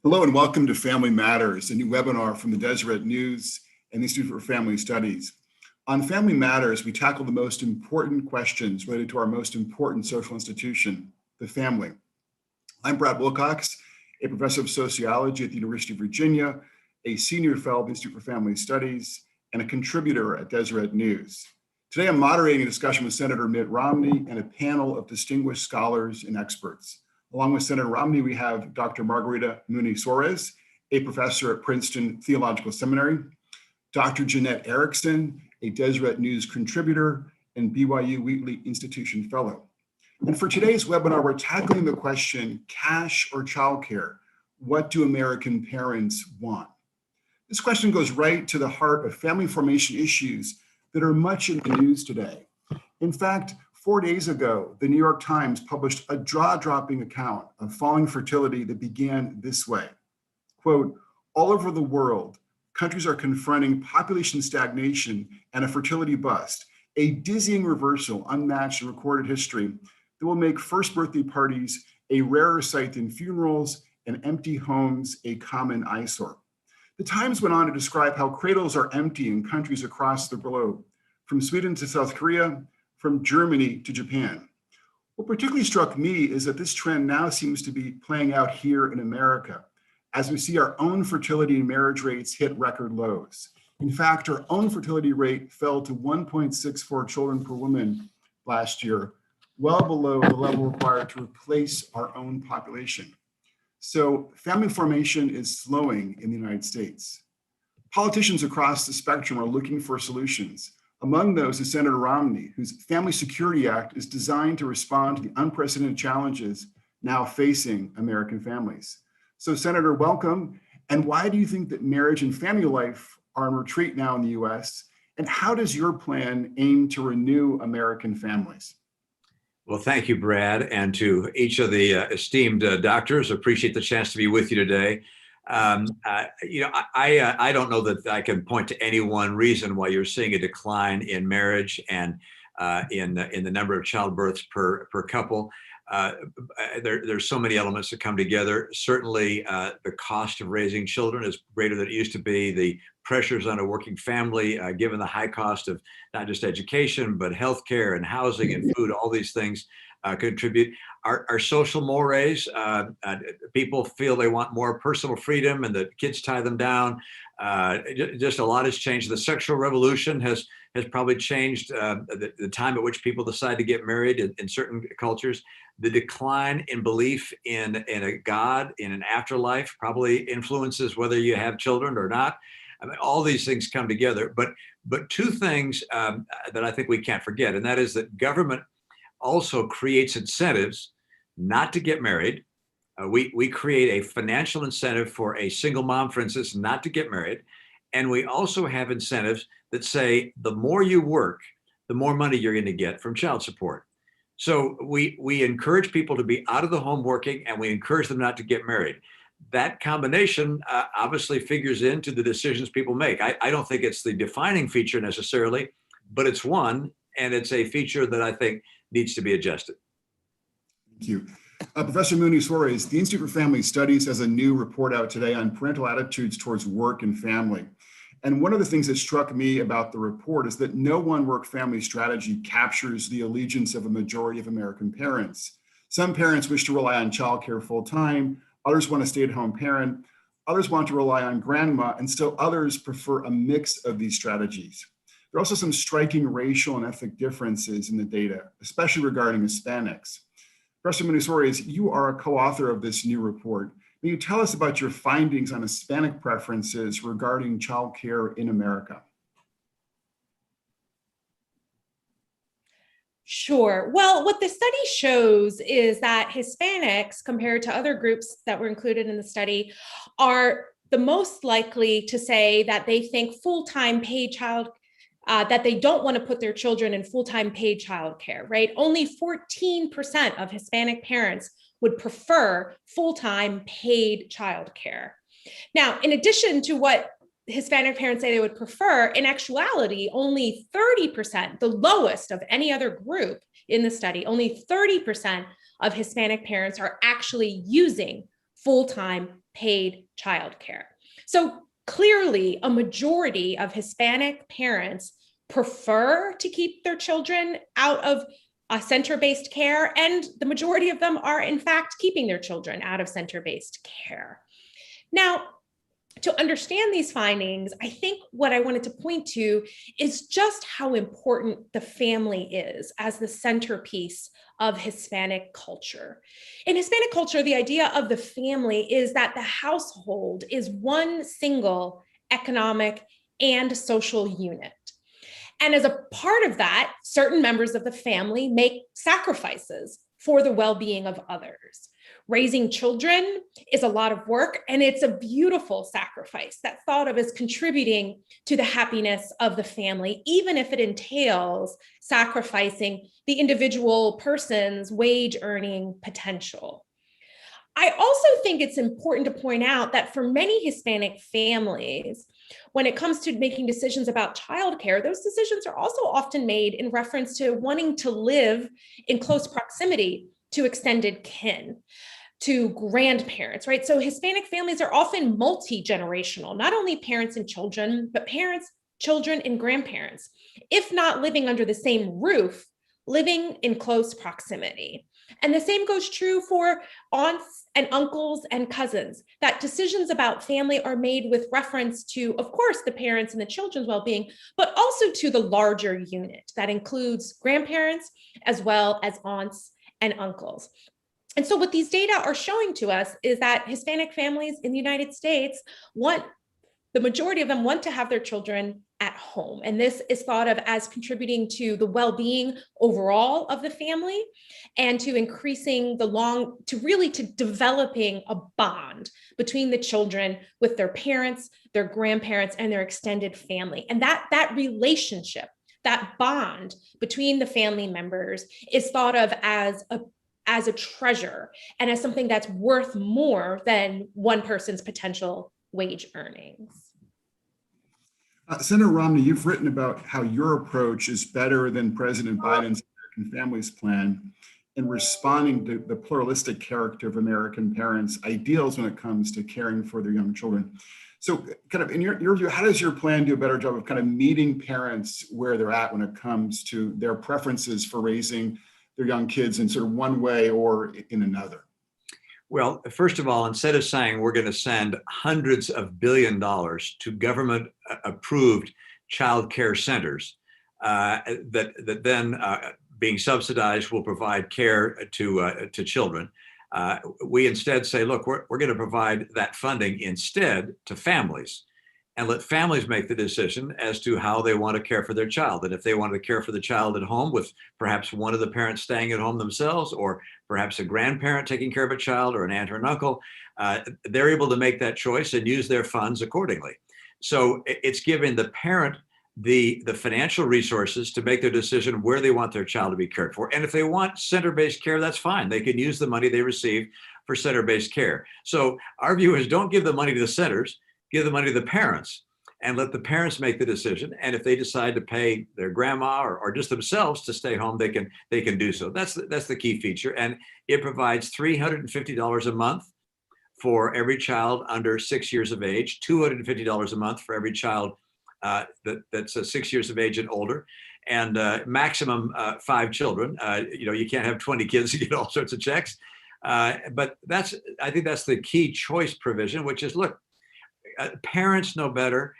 Hello and welcome to Family Matters, a new webinar from the Deseret News and Institute for Family Studies. On Family Matters, we tackle the most important questions related to our most important social institution, the family. I'm Brad Wilcox, a professor of sociology at the University of Virginia, a senior fellow at the Institute for Family Studies, and a contributor at Deseret News. Today, I'm moderating a discussion with Senator Mitt Romney and a panel of distinguished scholars and experts. Along with Senator Romney, we have Dr. Margarita Mooney Suarez, a professor at Princeton Theological Seminary, Dr. Jenet Erickson, a Deseret News contributor and BYU Wheatley Institution fellow. And for today's webinar, we're tackling the question, cash or childcare? What do American parents want? This question goes right to the heart of family formation issues that are much in the news today. In fact, 4 days ago, the New York Times published a jaw-dropping account of falling fertility that began this way. Quote, all over the world, countries are confronting population stagnation and a fertility bust, a dizzying reversal unmatched in recorded history that will make first birthday parties a rarer sight than funerals and empty homes a common eyesore. The Times went on to describe how cradles are empty in countries across the globe, from Sweden to South Korea, from Germany to Japan. What particularly struck me is that this trend now seems to be playing out here in America, as we see our own fertility and marriage rates hit record lows. In fact, our own fertility rate fell to 1.64 children per woman last year, well below the level required to replace our own population. So family formation is slowing in the United States. Politicians across the spectrum are looking for solutions. Among those is Senator Romney, whose Family Security Act is designed to respond to the unprecedented challenges now facing American families. So Senator, welcome. And why do you think that marriage and family life are in retreat now in the US? And how does your plan aim to renew American families? Well, thank you, Brad, and to each of the esteemed doctors. Appreciate the chance to be with you today. I don't know that I can point to any one reason why you're seeing a decline in marriage and in the number of childbirths per couple. There's so many elements that come together. Certainly, the cost of raising children is greater than it used to be. The pressures on a working family, given the high cost of not just education, but healthcare and housing and food, all these things contribute. Our social mores, people feel they want more personal freedom and the kids tie them down. Just a lot has changed. The sexual revolution has probably changed the time at which people decide to get married in certain cultures. The decline in belief in a God, in an afterlife, probably influences whether you have children or not. I mean, all these things come together. But two things that I think we can't forget, and that is that government also creates incentives not to get married. We create a financial incentive for a single mom, for instance, not to get married. And we also have incentives that say the more you work, the more money you're going to get from child support. So we encourage people to be out of the home working, and we encourage them not to get married. That combination obviously figures into the decisions people make. I don't think it's the defining feature necessarily, but it's one, and it's a feature that I think needs to be adjusted. Thank you. Professor Mooney Suarez, the Institute for Family Studies has a new report out today on parental attitudes towards work and family. And one of the things that struck me about the report is that no one work-family strategy captures the allegiance of a majority of American parents. Some parents wish to rely on childcare full-time, others want a stay-at-home parent, others want to rely on grandma, and still others prefer a mix of these strategies. There are also some striking racial and ethnic differences in the data, especially regarding Hispanics. Professor Mooney Suarez, you are a co-author of this new report. Can you tell us about your findings on Hispanic preferences regarding childcare in America? Sure. Well, what the study shows is that Hispanics, compared to other groups that were included in the study, are the most likely to say that they think full-time paid that they don't want to put their children in full-time paid childcare, right? Only 14% of Hispanic parents would prefer full-time paid childcare. Now, in addition to what Hispanic parents say they would prefer, in actuality, only 30%, the lowest of any other group in the study, only 30% of Hispanic parents are actually using full-time paid childcare. So clearly, a majority of Hispanic parents prefer to keep their children out of center-based care, and the majority of them are, in fact, keeping their children out of center-based care. Now, to understand these findings, I think what I wanted to point to is just how important the family is as the centerpiece of Hispanic culture. In Hispanic culture, the idea of the family is that the household is one single economic and social unit. And as a part of that, certain members of the family make sacrifices for the well-being of others. Raising children is a lot of work, and it's a beautiful sacrifice that's thought of as contributing to the happiness of the family, even if it entails sacrificing the individual person's wage earning potential. I also think it's important to point out that for many Hispanic families, when it comes to making decisions about childcare, those decisions are also often made in reference to wanting to live in close proximity to extended kin, to grandparents, right? So Hispanic families are often multi-generational, not only parents and children, but parents, children, and grandparents. If not living under the same roof, living in close proximity. And the same goes true for aunts and uncles and cousins, that decisions about family are made with reference to, of course, the parents and the children's well-being, but also to the larger unit that includes grandparents as well as aunts and uncles. And so what these data are showing to us is that Hispanic families in the United States the majority of them want to have their children at home. And this is thought of as contributing to the well-being overall of the family and to increasing to developing a bond between the children with their parents, their grandparents, and their extended family. And that relationship, that bond between the family members is thought of as a treasure and as something that's worth more than one person's potential wage earnings. Senator Romney, you've written about how your approach is better than President Biden's American Families Plan in responding to the pluralistic character of American parents' ideals when it comes to caring for their young children. So kind of in your view, how does your plan do a better job of kind of meeting parents where they're at when it comes to their preferences for raising their young kids in sort of one way or in another? Well, first of all, instead of saying we're going to send hundreds of billions of dollars to government-approved child care centers that then, being subsidized, will provide care to children, we instead say, look, we're going to provide that funding instead to families, and let families make the decision as to how they want to care for their child. And if they want to care for the child at home with perhaps one of the parents staying at home themselves, or perhaps a grandparent taking care of a child, or an aunt or an uncle, they're able to make that choice and use their funds accordingly. So it's giving the parent the financial resources to make their decision where they want their child to be cared for. And if they want center-based care, that's fine. They can use the money they receive for center-based care. So our view is, don't give the money to the centers, give the money to the parents, and let the parents make the decision. And if they decide to pay their grandma or just themselves to stay home, they can do so. That's the key feature. And it provides $350 a month for every child under 6 years of age, $250 a month for every child that's 6 years of age and older, and maximum 5 children. You can't have 20 kids to get all sorts of checks. But I think that's the key choice provision, which is, look, parents know better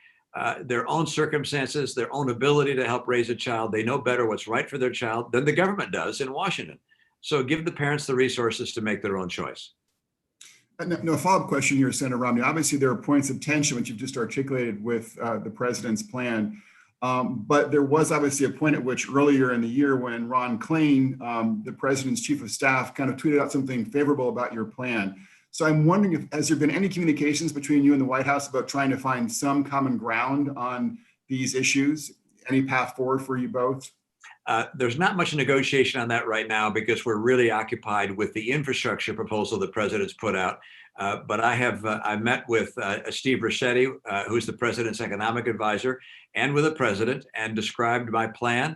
their own circumstances, their own ability to help raise a child. They know better what's right for their child than the government does in Washington. So give the parents the resources to make their own choice. No, a follow-up question here, Senator Romney. Obviously, there are points of tension, which you've just articulated with the president's plan. But there was obviously a point at which earlier in the year when Ron Klain, the president's chief of staff, kind of tweeted out something favorable about your plan. So I'm wondering, has there been any communications between you and the White House about trying to find some common ground on these issues? Any path forward for you both? There's not much negotiation on that right now because we're really occupied with the infrastructure proposal the president's put out. But I met with Steve Ricchetti, who's the president's economic advisor, and with the president, and described my plan.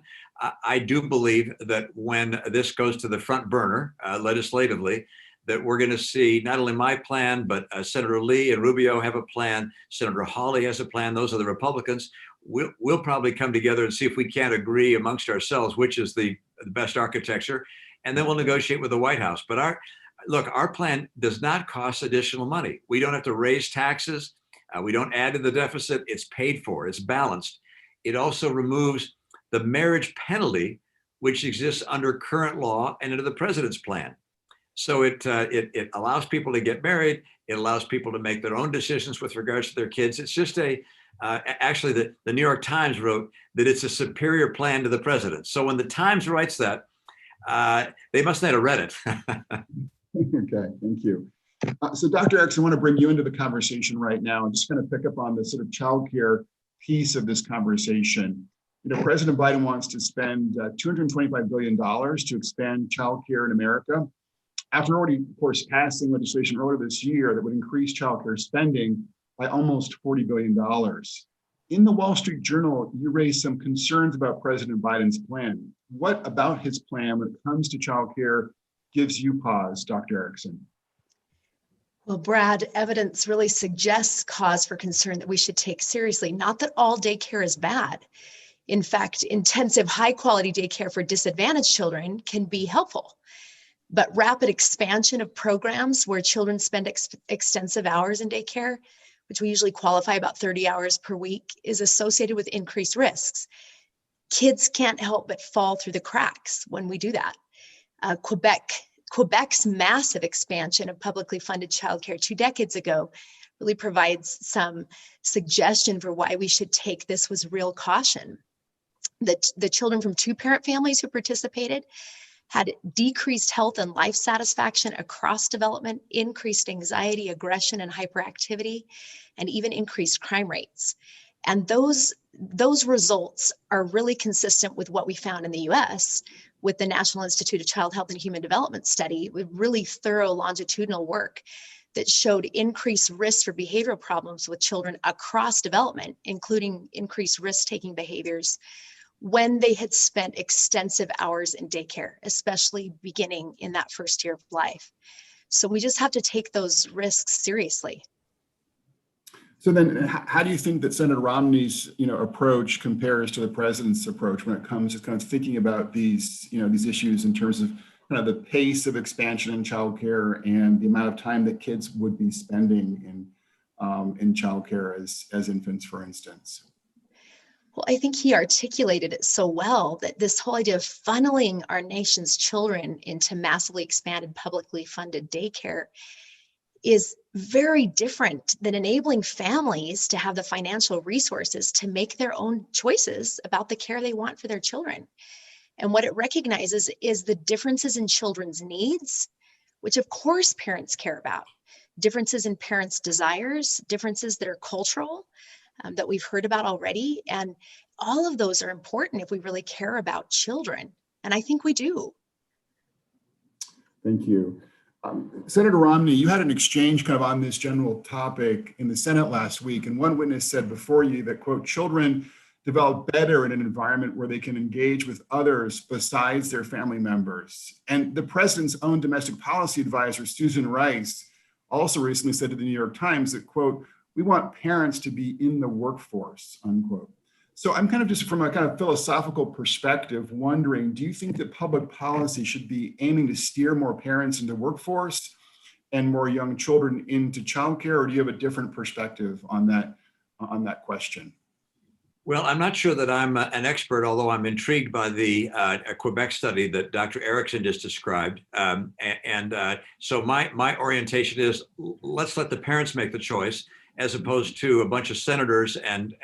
I do believe that when this goes to the front burner legislatively, that we're going to see not only my plan, but Senator Lee and Rubio have a plan. Senator Hawley has a plan. Those are the Republicans. We'll probably come together and see if we can't agree amongst ourselves which is the best architecture, and then we'll negotiate with the White House. But our plan does not cost additional money. We don't have to raise taxes. We don't add to the deficit. It's paid for. It's balanced. It also removes the marriage penalty, which exists under current law and under the president's plan. So it allows people to get married. It allows people to make their own decisions with regards to their kids. It's just actually the New York Times wrote that it's a superior plan to the president. So when the Times writes that, they must not have read it. Okay, thank you. So Dr. Erickson, I want to bring you into the conversation right now and just kind of pick up on the sort of childcare piece of this conversation. President Biden wants to spend $225 billion to expand childcare in America, after already, of course, passing legislation earlier this year that would increase childcare spending by almost $40 billion. In the Wall Street Journal, you raised some concerns about President Biden's plan. What about his plan when it comes to childcare gives you pause, Dr. Erickson? Well, Brad, evidence really suggests cause for concern that we should take seriously. Not that all daycare is bad. In fact, intensive, high-quality daycare for disadvantaged children can be helpful. But rapid expansion of programs where children spend extensive hours in daycare, which we usually qualify about 30 hours per week, is associated with increased risks. Kids can't help but fall through the cracks when we do that. Quebec's massive expansion of publicly funded childcare 2 decades ago really provides some suggestion for why we should take this with real caution. The children from 2-parent families who participated had decreased health and life satisfaction across development, increased anxiety, aggression, and hyperactivity, and even increased crime rates. And those results are really consistent with what we found in the US with the National Institute of Child Health and Human Development study, with really thorough longitudinal work that showed increased risk for behavioral problems with children across development, including increased risk-taking behaviors when they had spent extensive hours in daycare, especially beginning in that first year of life. So we just have to take those risks seriously. So then how do you think that Senator Romney's approach compares to the president's approach when it comes to kind of thinking about these issues in terms of kind of the pace of expansion in childcare and the amount of time that kids would be spending in childcare as infants, for instance? Well, I think he articulated it so well that this whole idea of funneling our nation's children into massively expanded publicly funded daycare is very different than enabling families to have the financial resources to make their own choices about the care they want for their children. And what it recognizes is the differences in children's needs, which of course parents care about, differences in parents' desires, differences that are cultural, that we've heard about already. And all of those are important if we really care about children. And I think we do. Thank you. Senator Romney, you had an exchange kind of on this general topic in the Senate last week. And one witness said before you that, quote, children develop better in an environment where they can engage with others besides their family members. And the president's own domestic policy advisor, Susan Rice, also recently said to the New York Times that, quote, we want parents to be in the workforce, unquote. So I'm kind of just from a kind of philosophical perspective wondering, do you think that public policy should be aiming to steer more parents into workforce and more young children into childcare, or do you have a different perspective on that question? Well, I'm not sure that I'm an expert, although I'm intrigued by the Quebec study that Dr. Erickson just described. So my orientation is let's let the parents make the choice, as opposed to a bunch of senators and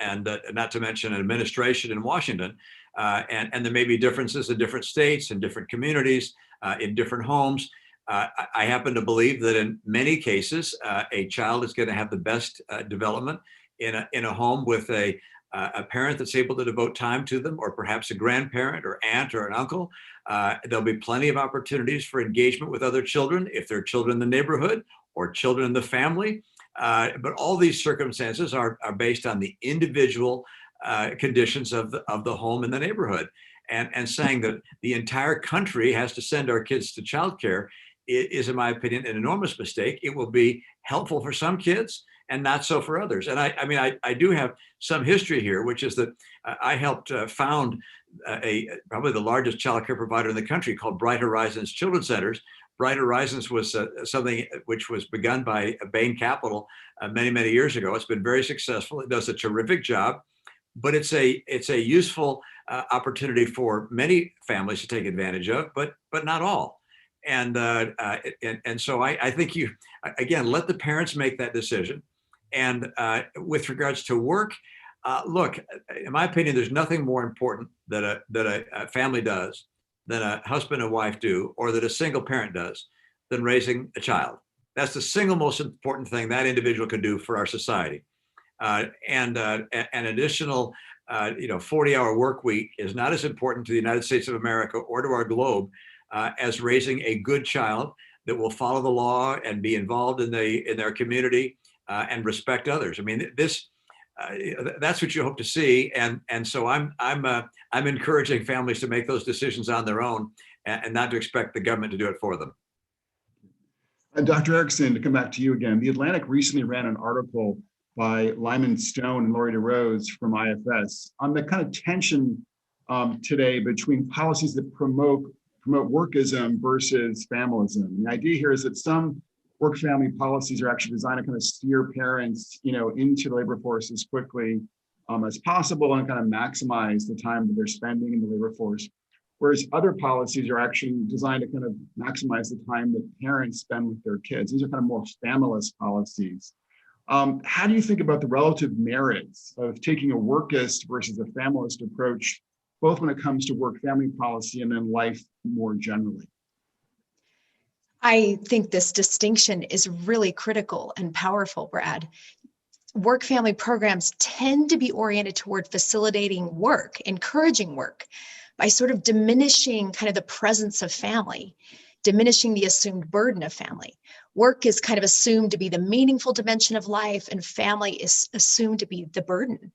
not to mention an administration in Washington. And there may be differences in different states and different communities, in different homes. I happen to believe that in many cases, a child is going to have the best development in a home with a parent that's able to devote time to them, or perhaps a grandparent or aunt or an uncle. There'll be plenty of opportunities for engagement with other children, if they're children in the neighborhood or children in the family. But all these circumstances are based on the individual conditions of the home and the neighborhood. And saying that the entire country has to send our kids to childcare is, in my opinion, an enormous mistake. It will be helpful for some kids and not so for others. And I do have some history here, which is that I helped found probably the largest child care provider in the country called Bright Horizons Children's Centers. Bright Horizons was something which was begun by Bain Capital many, many years ago. It's been very successful. It does a terrific job, but it's a useful opportunity for many families to take advantage of, but not all. And so I think you, again, let the parents make that decision. And with regards to work, look, in my opinion, there's nothing more important that a family does, than a husband and wife do, or that a single parent does, than raising a child. That's the single most important thing that individual can do for our society. And an additional 40-hour work week is not as important to the United States of America or to our globe as raising a good child that will follow the law and be involved in their community and respect others. I mean, that's what you hope to see, and so I'm encouraging families to make those decisions on their own and not to expect the government to do it for them. Dr. Erickson, to come back to you again, The Atlantic recently ran an article by Lyman Stone and Laurie DeRose from IFS on the kind of tension today between policies that promote workism versus familism. And the idea here is that some work-family policies are actually designed to kind of steer parents, into the labor force as quickly as possible and kind of maximize the time that they're spending in the labor force. Whereas other policies are actually designed to kind of maximize the time that parents spend with their kids. These are kind of more familist policies. How do you think about the relative merits of taking a workist versus a familist approach, both when it comes to work-family policy and then life more generally? I think this distinction is really critical and powerful, Brad. Work-family programs tend to be oriented toward facilitating work, encouraging work, by sort of diminishing kind of the presence of family, diminishing the assumed burden of family. Work is kind of assumed to be the meaningful dimension of life, and family is assumed to be the burden.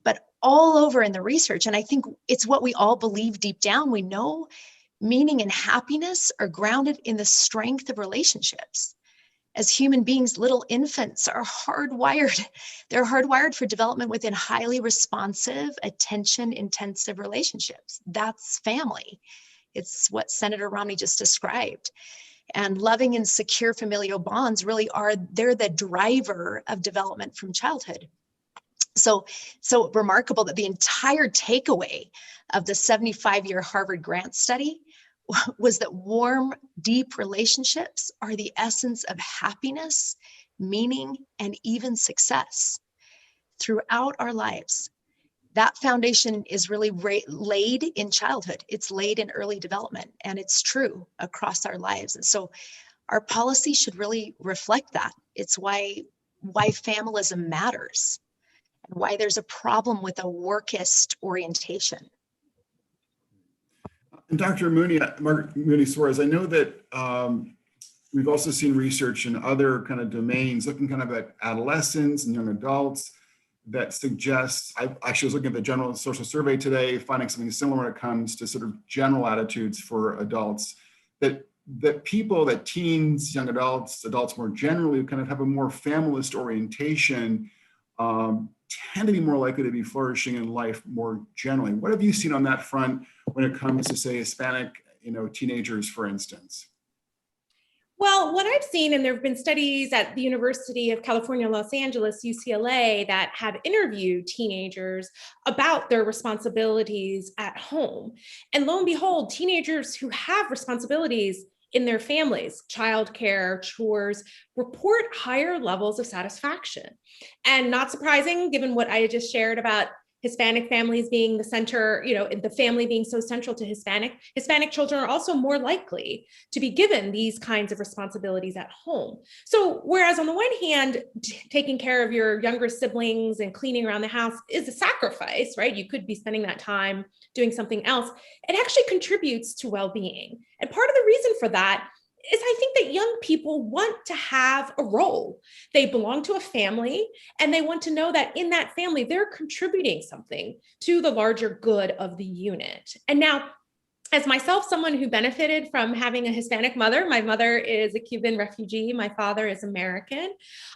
But all over in the research, and I think it's what we all believe deep down, we know meaning and happiness are grounded in the strength of relationships. As human beings, little infants are hardwired. They're hardwired for development within highly responsive, attention-intensive relationships. That's family. It's what Senator Romney just described. And loving and secure familial bonds really they're the driver of development from childhood. So remarkable that the entire takeaway of the 75-year Harvard Grant study was that warm, deep relationships are the essence of happiness, meaning, and even success throughout our lives. That foundation is really laid in childhood. It's laid in early development, and it's true across our lives. And so our policy should really reflect that. It's why familism matters and why there's a problem with a workist orientation. And Dr. Mooney, Mooney Suarez, I know that we've also seen research in other kind of domains looking kind of at adolescents and young adults that suggests, I actually was looking at the General Social Survey today, finding something similar when it comes to sort of general attitudes for adults, that teens, young adults more generally kind of have a more familist orientation, tend to be more likely to be flourishing in life more generally. What have you seen on that front when it comes to, say, Hispanic, teenagers, for instance? Well, what I've seen, and there have been studies at the University of California, Los Angeles, UCLA, that have interviewed teenagers about their responsibilities at home. And lo and behold, teenagers who have responsibilities in their families, childcare, chores, report higher levels of satisfaction. And not surprising, given what I just shared about Hispanic families being the center, the family being so central to Hispanic children are also more likely to be given these kinds of responsibilities at home. So whereas on the one hand, taking care of your younger siblings and cleaning around the house is a sacrifice, right? You could be spending that time doing something else. It actually contributes to well-being. And part of the reason for that is I think that young people want to have a role. They belong to a family, and they want to know that in that family, they're contributing something to the larger good of the unit. And now, as myself, someone who benefited from having a Hispanic mother, my mother is a Cuban refugee, my father is American.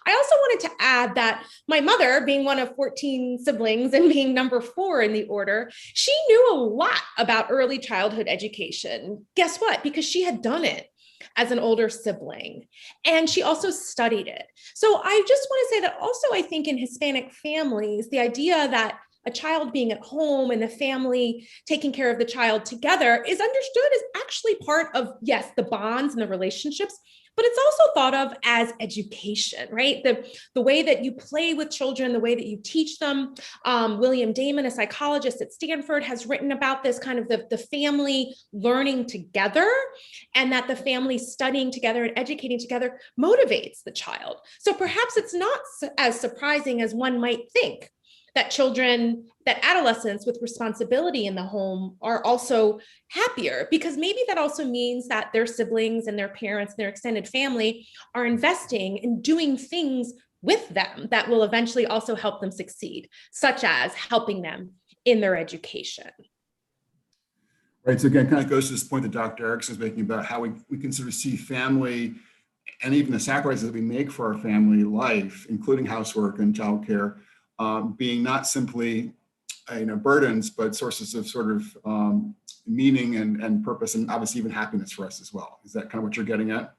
I also wanted to add that my mother, being one of 14 siblings and being number 4 in the order, she knew a lot about early childhood education. Guess what? Because she had done it as an older sibling, and she also studied it. So I just want to say that also, I think in Hispanic families, the idea that a child being at home and the family taking care of the child together is understood as actually part of, yes, the bonds and the relationships, but it's also thought of as education, right? The way that you play with children, the way that you teach them. William Damon, a psychologist at Stanford, has written about this kind of the family learning together, and that the family studying together and educating together motivates the child. So perhaps it's not as surprising as one might think that adolescents with responsibility in the home are also happier, because maybe that also means that their siblings and their parents and their extended family are investing in doing things with them that will eventually also help them succeed, such as helping them in their education. Right, so again, kind of goes to this point that Dr. Erickson is making about how we can sort of see family and even the sacrifices that we make for our family life, including housework and childcare, being not simply burdens, but sources of sort of meaning and purpose, and obviously even happiness for us as well. Is that kind of what you're getting at?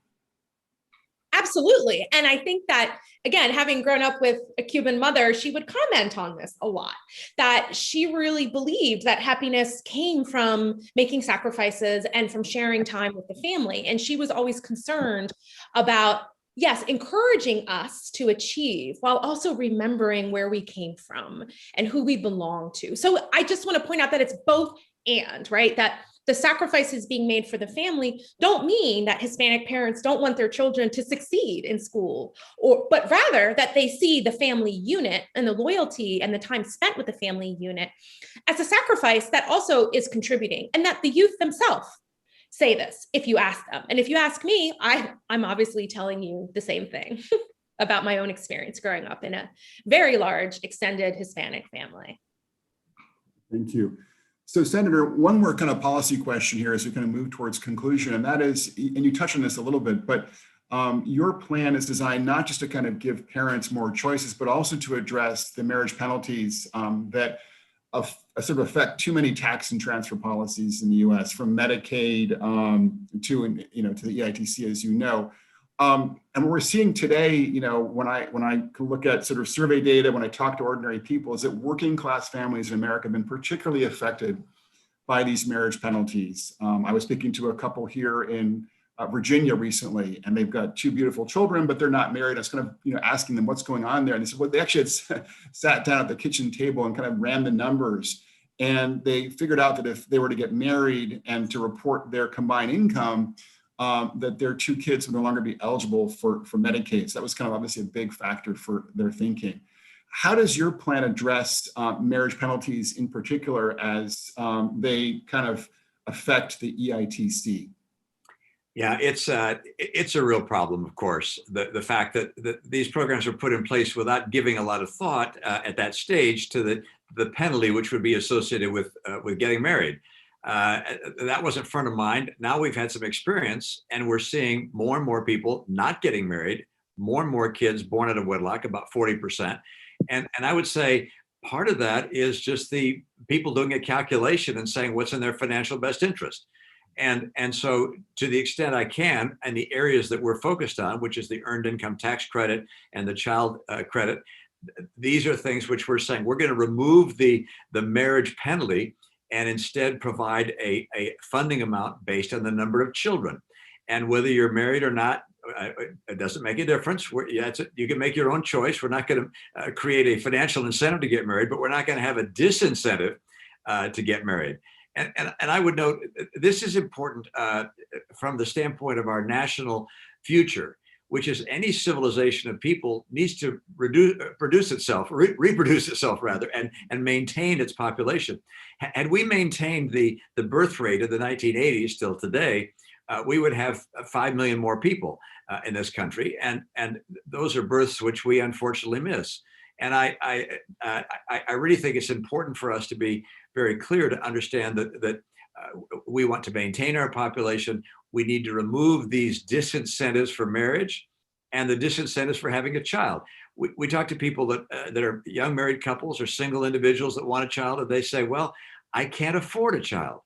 Absolutely. And I think that, again, having grown up with a Cuban mother, she would comment on this a lot, that she really believed that happiness came from making sacrifices and from sharing time with the family. And she was always concerned about, yes, encouraging us to achieve while also remembering where we came from and who we belong to. So I just want to point out that it's both and, right? That the sacrifices being made for the family don't mean that Hispanic parents don't want their children to succeed in school, but rather that they see the family unit and the loyalty and the time spent with the family unit as a sacrifice that also is contributing, and that the youth themselves say this if you ask them. And if you ask me, I'm obviously telling you the same thing about my own experience growing up in a very large extended Hispanic family. Thank you. So Senator, one more kind of policy question here as we kind of move towards conclusion, and that is, and you touched on this a little bit, but your plan is designed not just to kind of give parents more choices, but also to address the marriage penalties that sort of affect too many tax and transfer policies in the U.S., from Medicaid to the EITC, as you know. And what we're seeing today, when I look at sort of survey data, when I talk to ordinary people, is that working class families in America have been particularly affected by these marriage penalties. I was speaking to a couple here in Virginia recently, and they've got 2 beautiful children, but they're not married. I was kind of asking them what's going on there, and they said, well, they actually had sat down at the kitchen table and kind of ran the numbers, and they figured out that if they were to get married and to report their combined income, that their 2 kids would no longer be eligible for Medicaid. So that was kind of obviously a big factor for their thinking. How does your plan address marriage penalties in particular as they kind of affect the EITC? Yeah, it's a real problem, of course. The fact that these programs were put in place without giving a lot of thought at that stage to the penalty which would be associated with getting married. That wasn't front of mind. Now we've had some experience, and we're seeing more and more people not getting married, more and more kids born out of wedlock, about 40%. And I would say part of that is just the people doing a calculation and saying what's in their financial best interest. And so to the extent I can, and the areas that we're focused on, which is the earned income tax credit and the child credit, these are things which we're saying we're going to remove the marriage penalty and instead provide a funding amount based on the number of children. And whether you're married or not, it doesn't make a difference. You can make your own choice. We're not going to create a financial incentive to get married, but we're not going to have a disincentive to get married. And I would note, this is important from the standpoint of our national future, which is any civilization of people needs to reproduce itself rather, and maintain its population. Had we maintained the birth rate of the 1980s till today, we would have 5 million more people in this country, and those are births which we unfortunately miss. And I really think it's important for us to be very clear to understand that we want to maintain our population. We need to remove these disincentives for marriage and the disincentives for having a child. We talk to people that are young married couples or single individuals that want a child, and they say, well, I can't afford a child.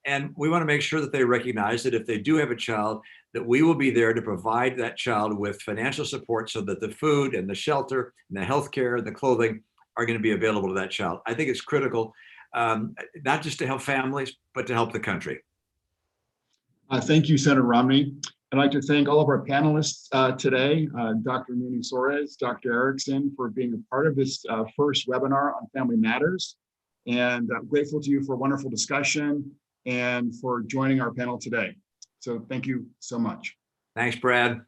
And we want to make sure that they recognize that if they do have a child, that we will be there to provide that child with financial support so that the food and the shelter and the healthcare and the clothing are going to be available to that child. I think it's critical, not just to help families, but to help the country. Thank you, Senator Romney. I'd like to thank all of our panelists today, Dr. Mooney, Suarez, Dr. Erickson, for being a part of this first webinar on Family Matters. And I'm grateful to you for a wonderful discussion and for joining our panel today. So thank you so much. Thanks, Brad.